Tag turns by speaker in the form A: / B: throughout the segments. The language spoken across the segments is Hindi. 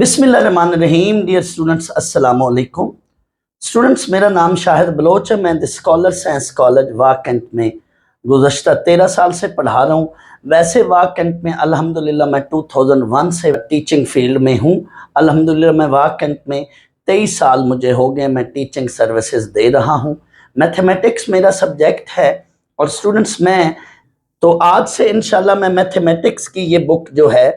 A: बिस्मिल्लाहिर्रहमानिर्रहीम। डियर स्टूडेंट्स, अस्सलाम वालेकुम। स्टूडेंट्स, मेरा नाम शाहिद बलोच है। मैं the scholar science college Wah Cantt में गुज़श्ता 13 साल से पढ़ा रहा हूँ। वैसे वाक कैंट में अल्हम्दुलिल्लाह मैं 2001 से टीचिंग फील्ड में हूँ। अल्हम्दुलिल्लाह मैं वाक कैंट में 23 साल मुझे हो गए, मैं टीचिंग सर्विसेज दे रहा हूँ। मैथमेटिक्स मेरा सब्जेक्ट है। और स्टूडेंट्स, मैं तो आज से इंशाल्लाह मैं मैथमेटिक्स की ये बुक जो है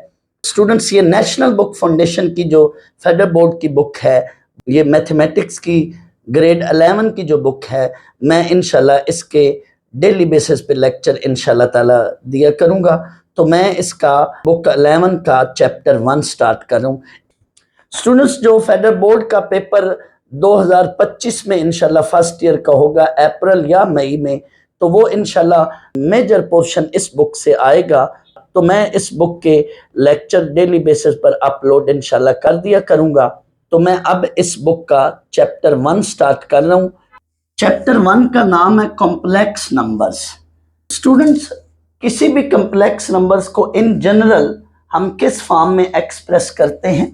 A: स्टूडेंट्स, ये नेशनल बुक फाउंडेशन की जो फेडरल बोर्ड की बुक है, ये मैथमेटिक्स की ग्रेड 11 की जो बुक है, मैं इंशाल्लाह इसके डेली बेसिस पे लेक्चर इंशाल्लाह ताला दिया करूँगा। तो मैं इसका बुक 11 का चैप्टर 1 स्टार्ट करूँ। स्टूडेंट्स, जो फेडरल बोर्ड का पेपर 2025 में इंशाल्लाह फर्स्ट ईयर का होगा, अप्रैल या मई में, तो वो इंशाल्लाह मेजर पोर्शन इस बुक से आएगा। तो मैं इस बुक के लेक्चर डेली बेसिस पर अपलोड इंशाल्लाह कर दिया करूँगा। तो मैं अब इस बुक का चैप्टर 1 स्टार्ट कर रहा हूँ। चैप्टर 1 का नाम है कॉम्प्लेक्स नंबर्स। स्टूडेंट्स, किसी भी कॉम्प्लेक्स नंबर्स को इन जनरल हम किस फॉर्म में एक्सप्रेस करते हैं?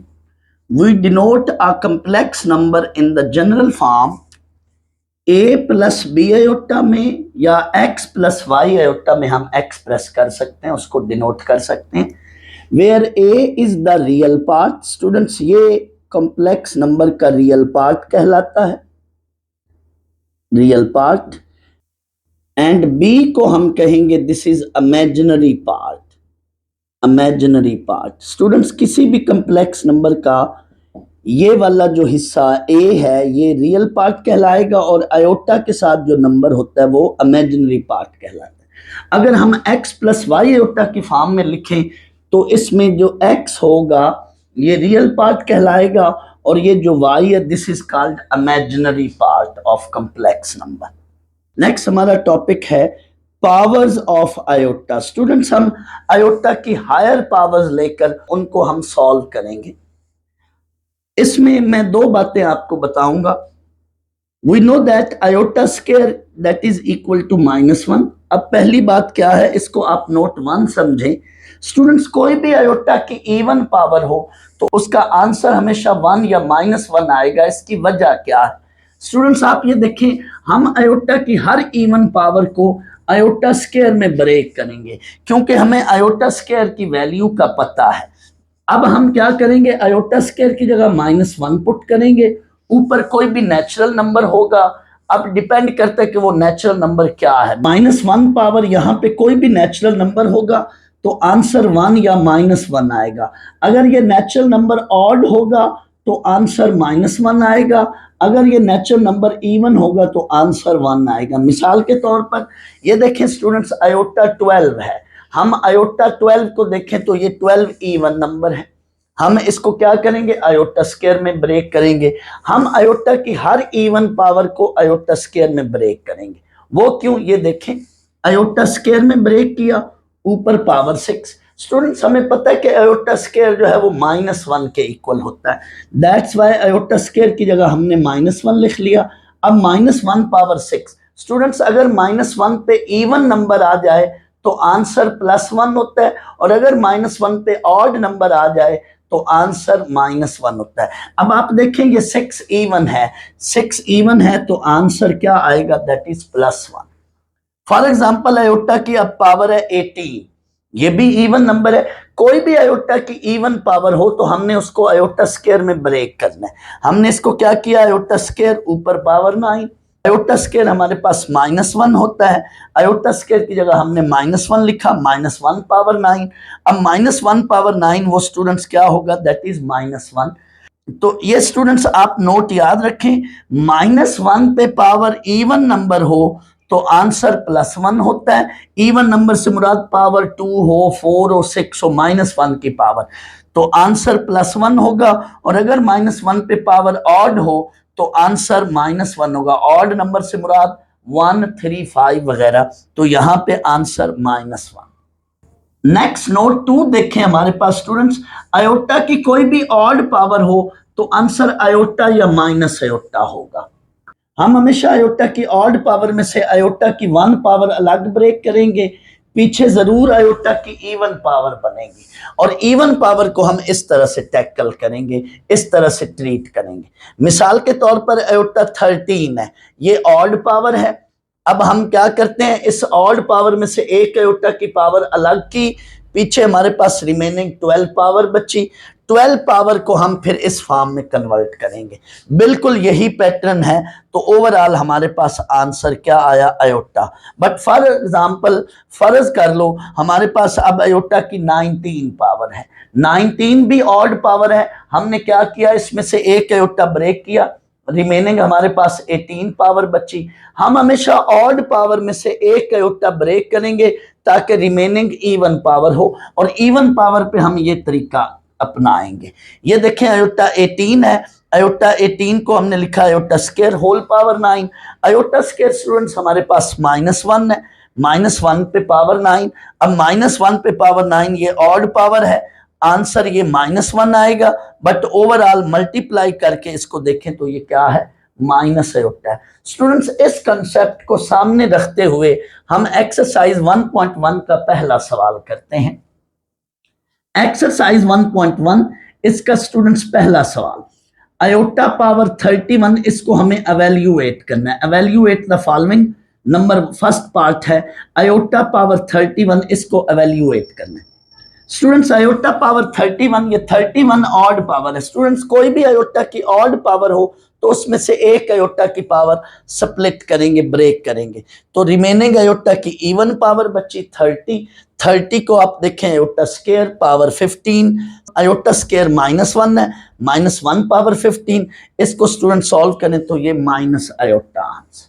A: We denote a complex number in the general form a plus b iota में या x प्लस वाई आयोटा में हम एक्सप्रेस कर सकते हैं, उसको डिनोट कर सकते हैं। Where a is the real part. Students, ये कॉम्प्लेक्स नंबर का रियल पार्ट कहलाता है, रियल पार्ट। एंड b को हम कहेंगे this is imaginary part, imaginary part. Students, किसी भी कॉम्प्लेक्स नंबर का ये वाला जो हिस्सा a है ये रियल पार्ट कहलाएगा और आयोटा के साथ जो नंबर होता है वो इमेजिनरी पार्ट कहलाता है। अगर हम x प्लस वाई आयोटा की फॉर्म में लिखें तो इसमें जो x होगा ये रियल पार्ट कहलाएगा और ये जो y है this is called imaginary part of complex number. Next हमारा टॉपिक है पावर्स ऑफ आयोटा। स्टूडेंट्स, हम आयोटा की हायर पावर्स लेकर उनको हम सॉल्व करेंगे। इसमें मैं दो बातें आपको बताऊंगा। We know that iota square that is equal to -1। अब पहली बात क्या है, इसको आप नोट 1 समझें। स्टूडेंट्स, कोई भी आयोटा की इवन पावर हो तो उसका आंसर हमेशा 1 या -1 आएगा। इसकी वजह क्या है? स्टूडेंट्स, आप ये देखें, हम आयोटा की हर इवन पावर को आयोटा स्क्वायर में ब्रेक करेंगे क्योंकि हमें आयोटा स्क्वायर की वैल्यू का पता है। अब हम क्या करेंगे, आयोटा स्क्वायर की जगह -1 पुट करेंगे, ऊपर कोई भी नेचुरल नंबर होगा। अब डिपेंड करता है कि वो नेचुरल नंबर क्या है। -1 पावर यहाँ पे कोई भी नेचुरल नंबर होगा तो आंसर 1 या -1 आएगा। अगर ये नेचुरल नंबर ऑड होगा तो आंसर -1 आएगा। अगर ये नेचुरल नंबर इवन होगा तो आंसर 1 आएगा। मिसाल के तौर पर ये देखें स्टूडेंट्स, आयोटा 12 है। हम आयोटा 12 को देखें तो ये 12 इवन नंबर है। हम इसको क्या करेंगे, आयोटा स्क्वायर में ब्रेक करेंगे। हम आयोटा की हर इवन पावर को आयोटा स्क्वायर में ब्रेक करेंगे। वो क्यों, ये देखें, आयोटा स्क्वायर में ब्रेक किया, ऊपर पावर 6। स्टूडेंट्स, हमें पता है कि आयोटा स्क्वायर जो है वो -1 के इक्वल होता है। दैट्स वाई आयोटा स्क्वायर की जगह हमने -1 लिख लिया। अब -1 पावर 6। स्टूडेंट्स, अगर -1 पे इवन नंबर आ जाए तो आंसर +1 होता है और अगर -1 पे ऑड नंबर आ जाए तो आंसर -1 होता है। अब आप देखें ये 6 इवन है, 6 इवन है तो आंसर क्या आएगा, that is +1। For example, iota की अब पावर है 18, ये भी इवन नंबर है। कोई भी आयोटा की इवन पावर हो तो हमने उसको आयोटा स्क्वायर में ब्रेक करना है। हमने इसको क्या किया, आयोटा स्क्वायर ऊपर पावर 9। आयोटा स्क्वायर हमारे पास -1 होता है, आयोटा स्क्वायर की जगह हमने -1 लिखा, -1 पावर 9। अब -1 पावर 9 वो स्टूडेंट्स क्या होगा, दैट इज -1। तो ये स्टूडेंट्स आप नोट याद रखें, -1 पे पावर इवन नंबर हो तो आंसर +1 होता है। इवन नंबर से मुराद पावर 2 हो, 4 हो, 6 हो, -1 की पावर, तो आंसर +1 होगा। और अगर -1 पे पावर ऑड हो तो आंसर -1 होगा। ऑड नंबर से मुराद 1, 3, 5 वगैरह, तो यहां पे आंसर -1। नेक्स्ट नोट 2 देखें हमारे पास स्टूडेंट्स, आयोटा की कोई भी ऑड पावर हो तो आंसर आयोटा या माइनस आयोटा होगा। हम हमेशा आयोटा की ऑड पावर में से आयोटा की 1 पावर अलग ब्रेक करेंगे पीछे जरूर अयोटा की इवन पावर बनेगी, और इवन पावर को हम इस तरह से टैकल करेंगे, इस तरह से ट्रीट करेंगे। मिसाल के तौर पर अयोटा 13 है, ये ऑड पावर है। अब हम क्या करते हैं, इस ऑड पावर में से एक अयोटा की पावर अलग की, पीछे हमारे पास रिमेनिंग 12 पावर बची। 12 पावर को हम फिर इस फॉर्म में कन्वर्ट करेंगे। बिल्कुल यही पैटर्न है। तो ओवरऑल हमारे पास आंसर क्या आया, अयोटा। बट फॉर एग्जांपल फर्ज कर लो हमारे पास अब अयोटा की 19 पावर है, 19 भी ऑड पावर है। हमने क्या किया, इसमें से एक अयोटा ब्रेक किया, रिमेनिंग हमारे पास 18 पावर बची। हम हमेशा ऑड पावर में से एक अयोटा ब्रेक करेंगे ताकि रिमेनिंग इवन पावर हो, और इवन पावर पे हम ये तरीका अपनाएंगे। ये देखें अयोटा 18 है, अयोटा 18 को हमने लिखा iota square whole power 9। Iota square students हमारे पास -1 है, -1 पे पावर 9। अब -1 पे पावर 9 ये ऑड पावर है, आंसर ये -1 आएगा। बट ओवरऑल मल्टीप्लाई करके इसको देखें तो ये क्या है, माइनस अयोटा है। स्टूडेंट्स इस कंसेप्ट को सामने रखते हुए हम एक्सरसाइज 1.1 का पहला सवाल करते हैं। एक्सरसाइज 1.1 इसका स्टूडेंट्स पहला सवाल, अयोटा पावर 31, इसको हमें एवेल्यूएट करना है। Evaluate the following, number first part है अयोटा पावर 31, इसको एवेल्यूएट करना है। स्टूडेंट्स अयोटा पावर 31, ये 31 ऑड पावर है। स्टूडेंट्स कोई भी अयोटा की ऑड पावर हो तो उसमें से एक अयोटा की पावर स्प्लिट करेंगे, ब्रेक करेंगे, तो रिमेनिंग अयोटा की इवन पावर बची 30। 30 को आप देखें iota square power 15, iota square -1 है, -1 पावर 15, इसको स्टूडेंट सॉल्व करें तो ये minus iota answer.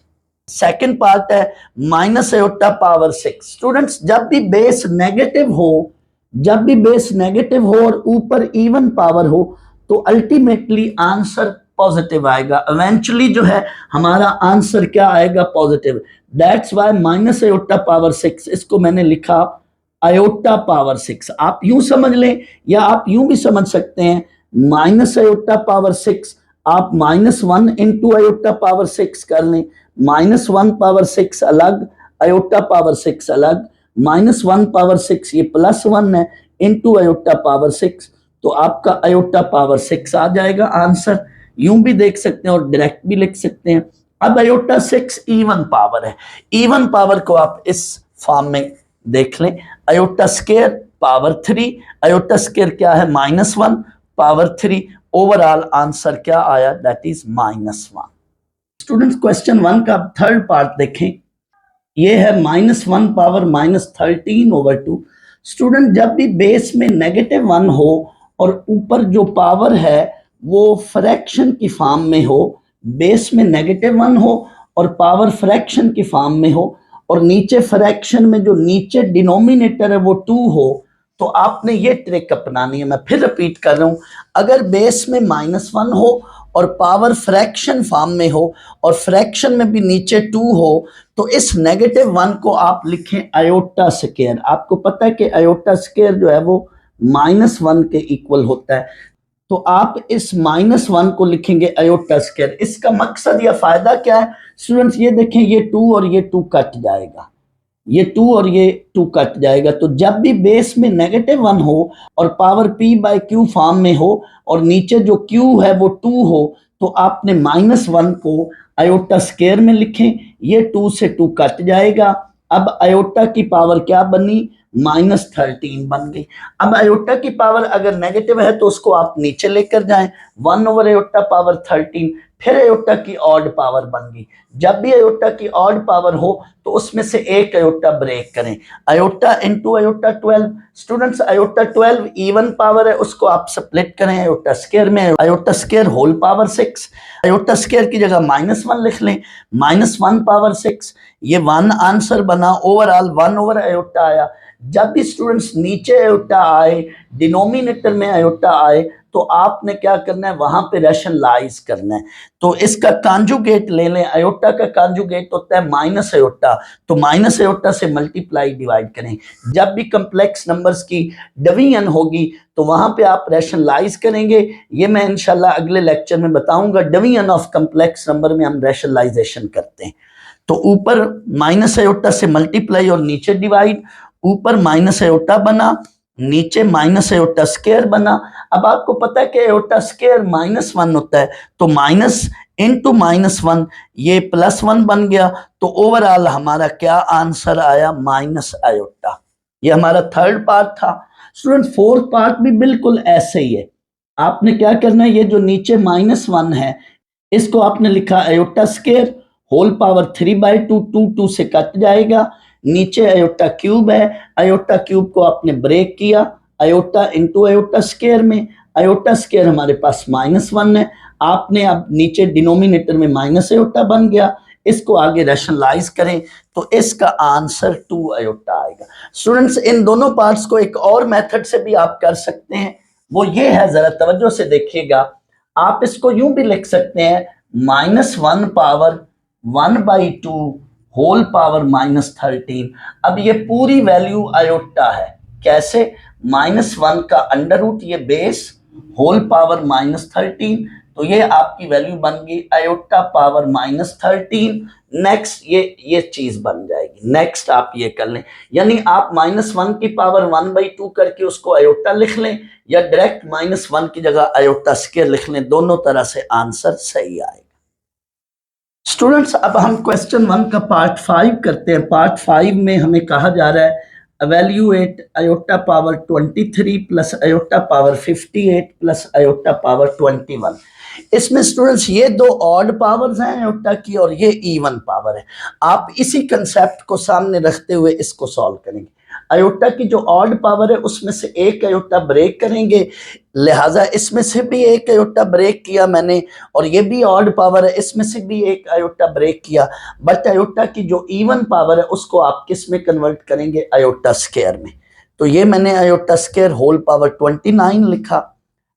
A: Second part है माइनस अयोटा पावर 6। स्टूडेंट्स जब भी बेस नेगेटिव हो, जब भी बेस नेगेटिव हो और ऊपर इवन पावर हो तो अल्टीमेटली आंसर पॉजिटिव आएगा। इवेंचुअली जो है हमारा आंसर क्या आएगा, positive. That's why minus iota power 6, इसको मैंने लिखा अयोटा पावर 6। आप यूं समझ लें या आप यूं भी समझ सकते हैं, माइनस अयोटा पावर 6 आप -1 इंटू अयोटा पावर 6 कर लें। -1 पावर 6 अलग, अयोटा पावर 6 अलग, -1 पावर 6 ये +1 है इंटू अयोटा पावर 6, तो आपका अयोटा पावर 6 आ जाएगा आंसर। यूं भी देख सकते हैं और डायरेक्ट भी लिख सकते हैं। अब अयोटा 6 इवन पावर है, इवन पावर को आप इस फॉर्म में देख लें, iota square power 3, iota square क्या है, -1 पावर 3। ओवरऑल आंसर क्या आया, दैट इज -1। स्टूडेंट्स क्वेश्चन 1 का थर्ड पार्ट देखें, ये है -1 पावर -13/2। स्टूडेंट जब भी बेस में -1 हो और ऊपर जो पावर है वो फ्रैक्शन की फॉर्म में हो, बेस में -1 हो और पावर फ्रैक्शन की फॉर्म में हो, और नीचे फ्रैक्शन में जो नीचे डिनोमिनेटर है वो 2 हो, तो आपने ये ट्रिक अपनानी है। मैं फिर रिपीट कर रहा हूं, अगर बेस में -1 हो और पावर फ्रैक्शन फॉर्म में हो और फ्रैक्शन में भी नीचे 2 हो, तो इस -1 को आप लिखें अयोटा स्क्वायर। आपको पता है कि अयोटा स्क्वायर जो है वो -1 के इक्वल होता है, तो आप इस -1 को लिखेंगे अयोटा स्क्वायर। इसका मकसद या फायदा क्या है स्टूडेंट्स, ये देखें ये 2 और ये 2 कट जाएगा, ये 2 और ये 2 कट जाएगा। तो जब भी बेस में -1 हो और पावर p/q फॉर्म में हो और नीचे जो q है वो 2 हो, तो आपने -1 को अयोटा स्क्वायर में लिखें, ये 2 से 2 कट जाएगा। अब अयोटा की पावर क्या बनी, -13 बन गई। अब अयोटा की पावर अगर नेगेटिव है तो उसको आप नीचे लेकर जाएं, 1/अयोटा पावर 13, फिर अयोटा की ऑड पावर बन गई। जब भी अयोटा की ऑड पावर हो तो उसमें से एक अयोटा ब्रेक करें, iota into iota 12। Students iota 12 even power है, उसको आप स्प्लिट करें अयोटा स्क्वायर में, iota square whole power 6। Iota square की जगह -1 लिख लें, -1 पावर 6, ये 1 आंसर बना। ओवरऑल 1/अयोटा आया। जब भी स्टूडेंट्स नीचे अयोटा आए, डिनोमिनेटर में अयोटा आए, तो आपने क्या करना है, वहां पे रैशनलाइज करना है। तो इसका कॉन्जुगेट ले लें, अयोटा का कॉन्जुगेट होता है माइनस अयोटा, तो माइनस अयोटा से मल्टीप्लाई डिवाइड करें। जब भी कम्प्लेक्स नंबर्स की डिवीजन होगी तो वहां पे आप रैशनलाइज करेंगे। ये मैं इंशाल्लाह अगले लेक्चर में बताऊंगा। डिवीजन ऑफ कम्प्लेक्स नंबर में हम रैशनलाइजेशन करते हैं। तो ऊपर माइनस अयोटा से मल्टीप्लाई और नीचे डिवाइड। ऊपर माइनस एयोटा बना, नीचे माइनस एयोटा स्क्वायर बना। अब आपको पता है कि एयोटा स्क्वायर -1 होता है, तो माइनस इंटू -1 ये +1 बन गया। तो ओवरऑल हमारा क्या आंसर आया? Minus iota. ये हमारा थर्ड पार्ट था। स्टूडेंट फोर्थ पार्ट भी बिल्कुल ऐसे ही है। आपने क्या करना है, ये जो नीचे -1 है इसको आपने लिखा आयोटा स्क्वायर होल पावर 3/2, 2 से कट जाएगा। नीचे आयोटा क्यूब है, आयोटा क्यूब को आपने ब्रेक किया आयोटा इंटू आयोटा स्क्वायर में। आयोटा स्क्वायर हमारे पास -1 है, आपने अब नीचे डिनोमिनेटर में माइनस आयोटा बन गया। इसको आगे रैशनलाइज करें तो इसका आंसर 2 आयोटा आएगा। स्टूडेंट्स इन दोनों पार्ट्स को एक और मेथड से भी आप कर सकते हैं, वो ये है, जरा तवज्जो से देखिएगा। आप इसको यूं भी लिख सकते हैं -1 पावर 1/2 होल पावर -13। अब ये पूरी वैल्यू आयोटा है। कैसे? -1 का अंडर रूट ये बेस होल पावर -13, तो ये आपकी वैल्यू बन गई आयोटा पावर -13। नेक्स्ट ये चीज बन जाएगी। नेक्स्ट आप ये कर लें, यानी आप -1 की पावर 1/2 करके उसको आयोटा लिख लें, या डायरेक्ट -1 की जगह आयोटा स्क्वायर लिख लें, दोनों तरह से आंसर सही आएगा। स्टूडेंट्स अब हम क्वेश्चन 1 का पार्ट 5 करते हैं। पार्ट 5 में हमें कहा जा रहा है evaluate iota power 23 plus iota power 58 plus iota power 21। इसमें स्टूडेंट्स ये दो ऑड पावर्स हैं आयोटा की और ये इवन पावर है। आप इसी कंसेप्ट को सामने रखते हुए इसको सॉल्व करेंगे। आयोटा की जो ऑड पावर है उसमें से एक आयोटा ब्रेक करेंगे, लिहाजा इसमें से भी एक आयोटा ब्रेक किया मैंने, और ये भी ऑड पावर है, इसमें से भी एक आयोटा ब्रेक किया। बट आयोटा की जो इवन पावर है उसको आप किस में कन्वर्ट करेंगे? आयोटा स्क्वायर में। तो ये मैंने आयोटा स्क्वायर होल पावर 29 लिखा।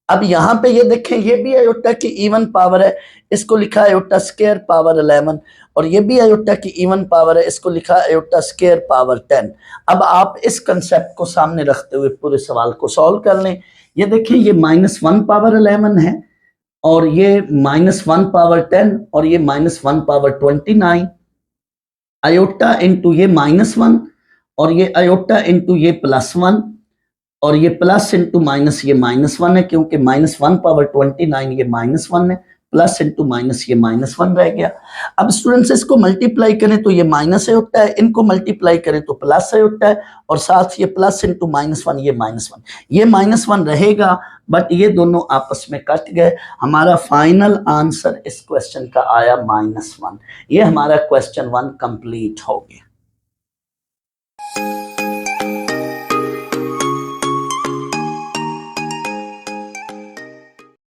A: अब यहाँ पे ये देखें, ये भी आयोटा की इवन पावर है, इसको लिखा आयोटा स्क्वायर पावर 11, और ये भी आयोटा की इवन पावर है, इसको लिखा आयोटा स्क्वायर पावर 10। अब आप इस कंसेप्ट को सामने रखते हुए पूरे सवाल को सॉल्व कर लें। ये देखिए, ये -1 पावर 11 है, और ये -1 पावर 10, और ये -1 पावर 29। आयोटा इंटू ये -1, और ये आयोटा इंटू ये +1, और ये प्लस इंटू माइनस ये -1 है, क्योंकि -1 पावर 29 ये -1 है, प्लस इंटू माइनस ये -1 रह गया। अब स्टूडेंट्स इसको मल्टीप्लाई करें तो ये माइनस है होता है, इनको मल्टीप्लाई करें तो प्लस है होता है, और साथ ये प्लस इंटू -1 ये -1, ये -1 रहेगा, बट ये दोनों आपस में कट गए। हमारा फाइनल आंसर इस क्वेश्चन का आया -1। ये हमारा क्वेश्चन 1 कंप्लीट हो गया।